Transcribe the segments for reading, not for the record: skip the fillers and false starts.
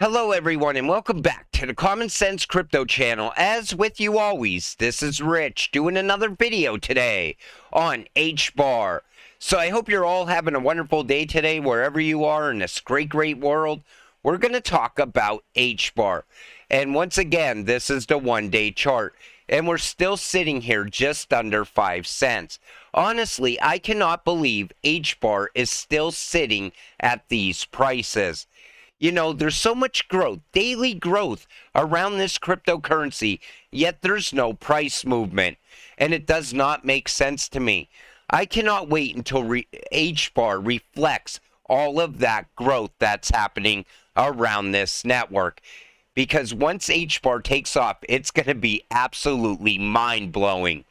Hello, everyone, and welcome back to the Common Sense Crypto channel. As with you always, this is Rich doing another video today on Hbar. So I hope you're all having a wonderful day today, wherever you are in this great world. We're going to talk about Hbar. And once again, this is the one-day chart. And we're still sitting here just under 5 cents. Honestly, I cannot believe Hbar is still sitting at these prices. You know, there's so much growth, daily growth around this cryptocurrency, yet there's no price movement. And it does not make sense to me. I cannot wait until HBAR reflects all of that growth that's happening around this network. Because once HBAR takes off, it's going to be absolutely mind-blowing.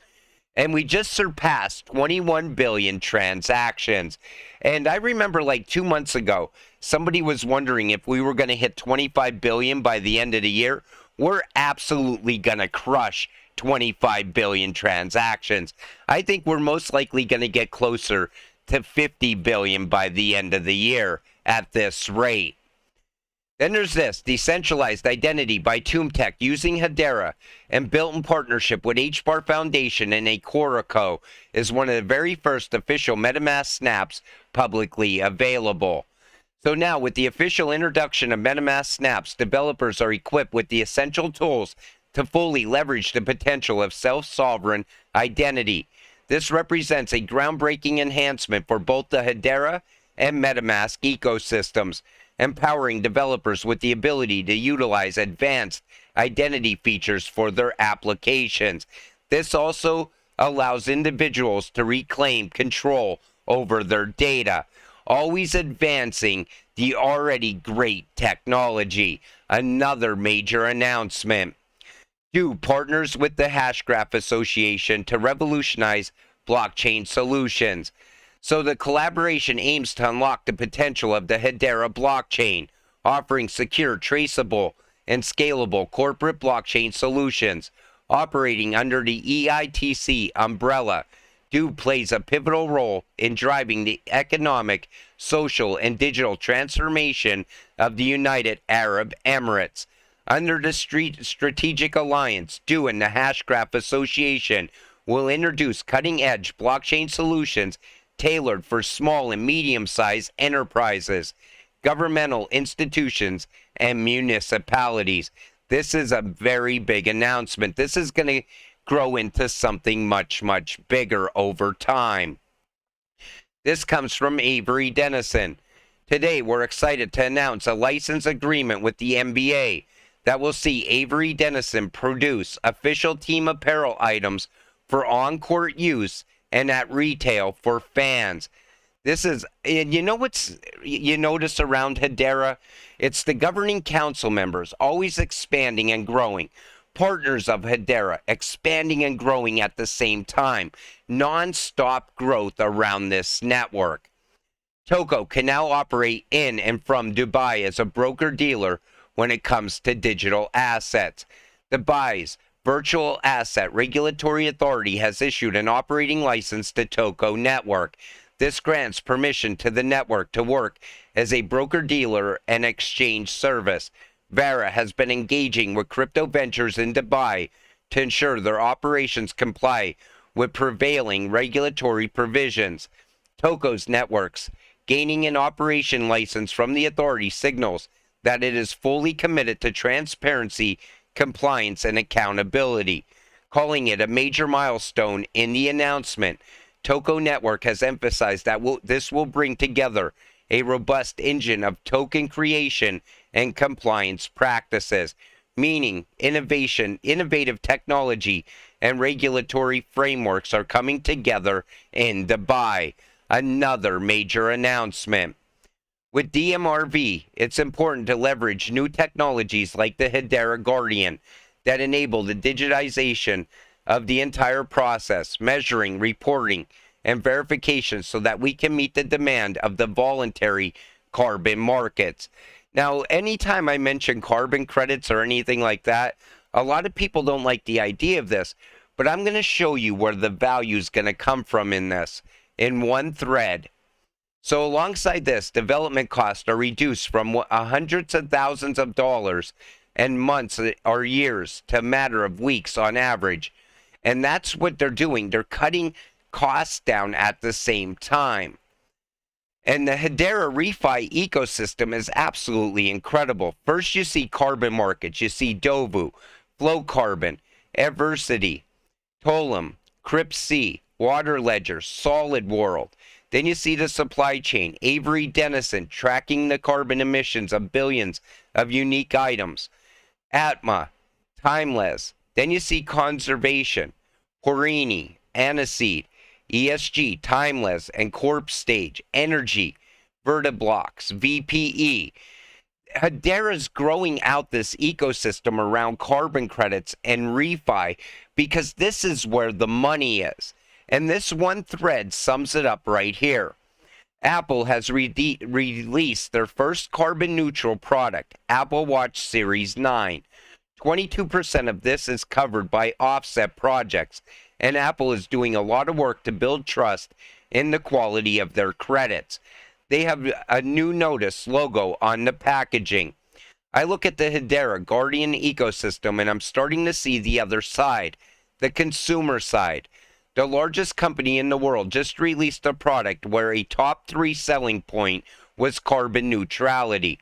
And we just surpassed 21 billion transactions. And I remember like 2 months ago, somebody was wondering if we were going to hit 25 billion by the end of the year. We're absolutely going to crush 25 billion transactions. I think we're most likely going to get closer to 50 billion by the end of the year at this rate. Then there's this, Decentralized Identity by ToomTech using Hedera and built in partnership with HBAR Foundation and Acorico is one of the very first official MetaMask snaps publicly available. So now, with the official introduction of MetaMask snaps, developers are equipped with the essential tools to fully leverage the potential of self-sovereign identity. This represents a groundbreaking enhancement for both the Hedera and MetaMask ecosystems, empowering developers with the ability to utilize advanced identity features for their applications. This also allows individuals to reclaim control over their data, always advancing the already great technology. Another major announcement. Do partners with the Hashgraph Association to revolutionize blockchain solutions. So the collaboration aims to unlock the potential of the Hedera blockchain, offering secure, traceable, and scalable corporate blockchain solutions. Operating under the EITC umbrella, DO plays a pivotal role in driving the economic, social, and digital transformation of the United Arab Emirates. Under the strategic alliance, DO and the Hashgraph Association will introduce cutting-edge blockchain solutions tailored for small and medium-sized enterprises, governmental institutions, and municipalities. This is a very big announcement. This is going to grow into something much bigger over time. This comes from Avery Dennison. Today, we're excited to announce a license agreement with the NBA that will see Avery Dennison produce official team apparel items for on-court use and at retail for fans. This is, and you know what's, you notice around Hedera? It's the governing council members always expanding and growing. Partners of Hedera expanding and growing at the same time. Non-stop growth around this network. Toko can now operate in and from Dubai as a broker-dealer when it comes to digital assets. Dubai's Virtual Asset Regulatory Authority has issued an operating license to Toko Network. This grants permission to the network to work as a broker-dealer and exchange service. Vara has been engaging with crypto ventures in Dubai to ensure their operations comply with prevailing regulatory provisions. Toko's networks gaining an operation license from the authority signals that it is fully committed to transparency, compliance, and accountability. Calling it a major milestone in the announcement, Toko Network has emphasized that this will bring together a robust engine of token creation and compliance practices, meaning innovative technology, and regulatory frameworks are coming together in Dubai. Another major announcement. With DMRV, it's important to leverage new technologies like the Hedera Guardian that enable the digitization of the entire process, measuring, reporting, and verification so that we can meet the demand of the voluntary carbon markets. Now, anytime I mention carbon credits or anything like that, a lot of people don't like the idea of this, but I'm going to show you where the value is going to come from in this, in one thread. So alongside this, development costs are reduced from hundreds of thousands of dollars and months or years to a matter of weeks on average. And that's what they're doing. They're cutting costs down at the same time. And the Hedera refi ecosystem is absolutely incredible. First, you see carbon markets. You see Dovu, Flow Carbon, Adversity, Tolem, Crypt.C, Water Ledger, Solid World. Then you see the supply chain, Avery Dennison tracking the carbon emissions of billions of unique items, Atma, Timeless. Then you see conservation, Porini, Aniseed, ESG, Timeless, and Corp Stage, Energy, Vertiblocks, VPE. Hedera's growing out this ecosystem around carbon credits and refi because this is where the money is. And this one thread sums it up right here. Apple has released their first carbon neutral product, Apple Watch Series 9. 22% of this is covered by offset projects, and Apple is doing a lot of work to build trust in the quality of their credits. They have a new notice logo on the packaging. I look at the Hedera Guardian ecosystem and I'm starting to see the other side, the consumer side. The largest company in the world just released a product where a top 3 selling point was carbon neutrality.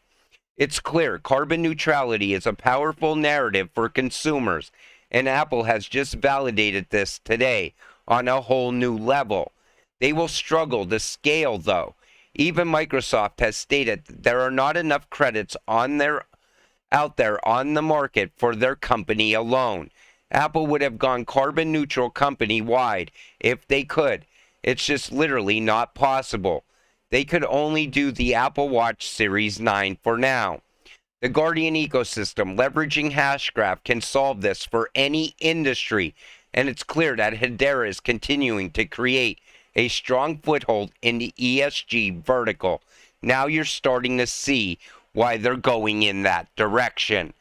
It's clear carbon neutrality is a powerful narrative for consumers, and Apple has just validated this today on a whole new level. They will struggle to scale, though. Even Microsoft has stated that there are not enough credits out there on the market for their company alone. Apple would have gone carbon neutral company-wide if they could. It's just literally not possible. They could only do the Apple Watch Series 9 for now. The Guardian ecosystem, leveraging Hashgraph, can solve this for any industry, and it's clear that Hedera is continuing to create a strong foothold in the ESG vertical. Now you're starting to see why they're going in that direction.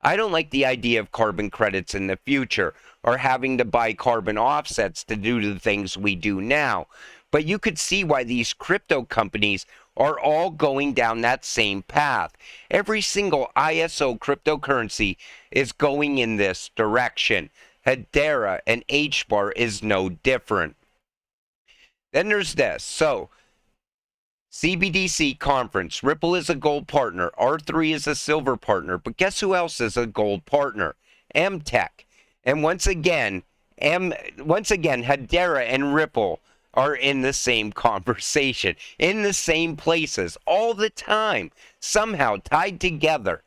I don't like the idea of carbon credits in the future or having to buy carbon offsets to do the things we do now. But you could see why these crypto companies are all going down that same path. Every single ISO cryptocurrency is going in this direction. Hedera and Hbar is no different. Then there's this. So, CBDC conference. Ripple is a gold partner. R3 is a silver partner. But guess who else is a gold partner? MTech. And once again, Hedera and Ripple are in the same conversation, in the same places, all the time, somehow tied together.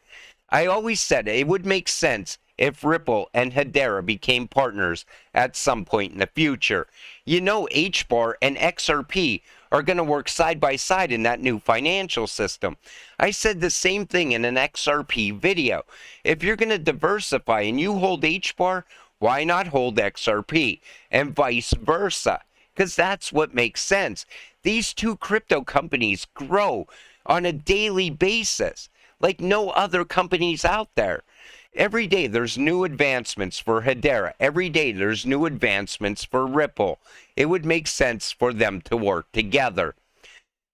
I always said it would make sense if Ripple and Hedera became partners at some point in the future. You know, Hbar and XRP are going to work side by side in that new financial system. I said the same thing in an XRP video. If you're going to diversify and you hold Hbar, why not hold XRP? And vice versa. Because that's what makes sense. These two crypto companies grow on a daily basis like no other companies out there. Every day there's new advancements for Hedera. Every day there's new advancements for Ripple. It would make sense for them to work together.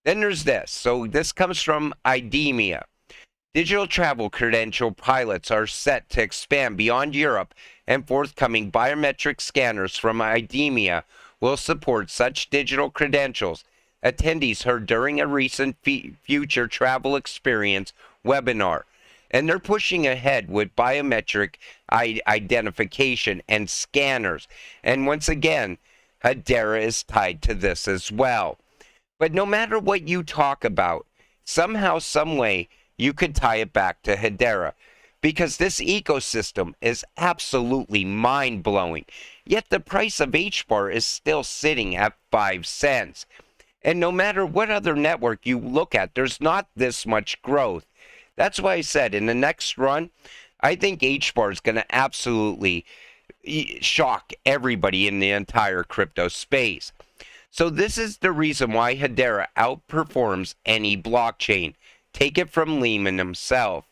Then there's this. So this comes from IDEMIA. Digital travel credential pilots are set to expand beyond Europe, and forthcoming biometric scanners from IDEMIA will support such digital credentials. Attendees heard during a recent Future Travel Experience webinar. And they're pushing ahead with biometric identification and scanners. And once again, Hedera is tied to this as well. But no matter what you talk about, somehow, some way, you could tie it back to Hedera. Because this ecosystem is absolutely mind-blowing. Yet the price of Hbar is still sitting at 5 cents. And no matter what other network you look at, there's not this much growth. That's why I said in the next run, I think Hbar is going to absolutely shock everybody in the entire crypto space. So this is the reason why Hedera outperforms any blockchain. Take it from Lehman himself.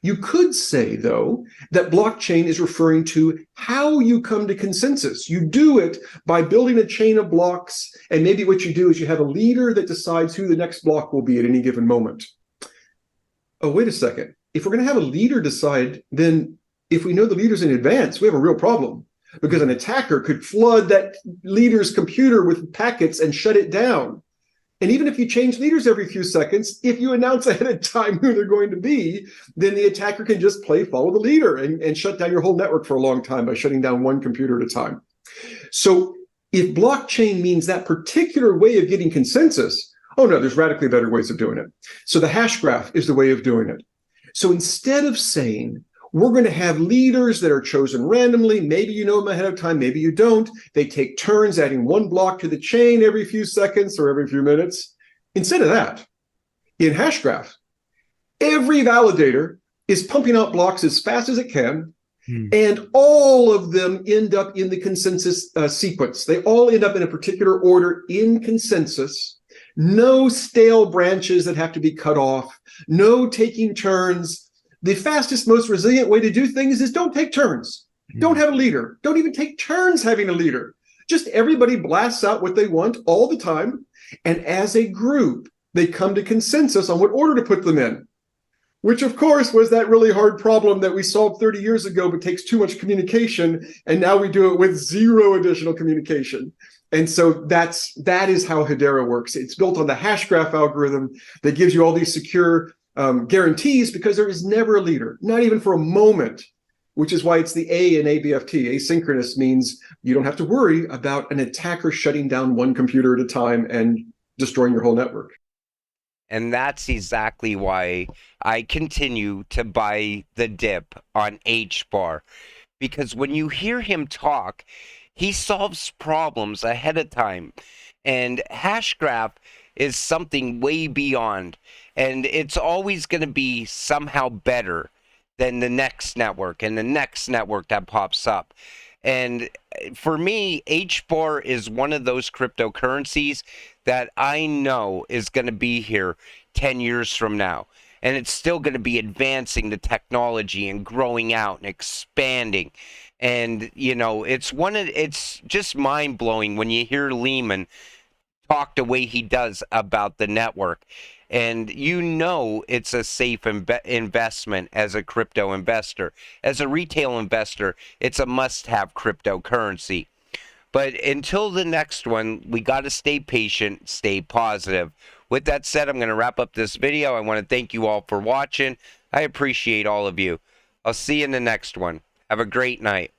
You could say, though, that blockchain is referring to how you come to consensus. You do it by building a chain of blocks, and maybe what you do is you have a leader that decides who the next block will be at any given moment. Oh, wait a second. If we're going to have a leader decide, then if we know the leaders in advance, we have a real problem, because an attacker could flood that leader's computer with packets and shut it down. And even if you change leaders every few seconds, if you announce ahead of time who they're going to be, then the attacker can just follow the leader and shut down your whole network for a long time by shutting down one computer at a time. So if blockchain means that particular way of getting consensus, oh no, there's radically better ways of doing it. So the Hashgraph is the way of doing it. So instead of saying, we're going to have leaders that are chosen randomly. Maybe you know them ahead of time, maybe you don't. They take turns adding one block to the chain every few seconds or every few minutes. Instead of that, in Hashgraph, every validator is pumping out blocks as fast as it can, and all of them end up in the consensus sequence. They all end up in a particular order in consensus. No stale branches that have to be cut off, no taking turns. The fastest, most resilient way to do things is don't take turns. Don't have a leader. Don't even take turns having a leader. Just everybody blasts out what they want all the time. And as a group, they come to consensus on what order to put them in, which, of course, was that really hard problem that we solved 30 years ago, but takes too much communication. And now we do it with zero additional communication. And so that is how Hedera works. It's built on the Hashgraph algorithm that gives you all these secure guarantees, because there is never a leader, not even for a moment, which is why it's the A in ABFT. Asynchronous means you don't have to worry about an attacker shutting down one computer at a time and destroying your whole network. And that's exactly why I continue to buy the dip on Hbar, because when you hear him talk, he solves problems ahead of time. And Hashgraph is something way beyond. And it's always going to be somehow better than the next network and the next network that pops up. And for me, Hbar is one of those cryptocurrencies that I know is going to be here 10 years from now. And it's still going to be advancing the technology and growing out and expanding. And, you know, it's just mind-blowing when you hear Lehman talk the way he does about the network. And you know it's a safe investment as a crypto investor. As a retail investor, it's a must-have cryptocurrency. But until the next one, we got to stay patient, stay positive. With that said, I'm going to wrap up this video. I want to thank you all for watching. I appreciate all of you. I'll see you in the next one. Have a great night.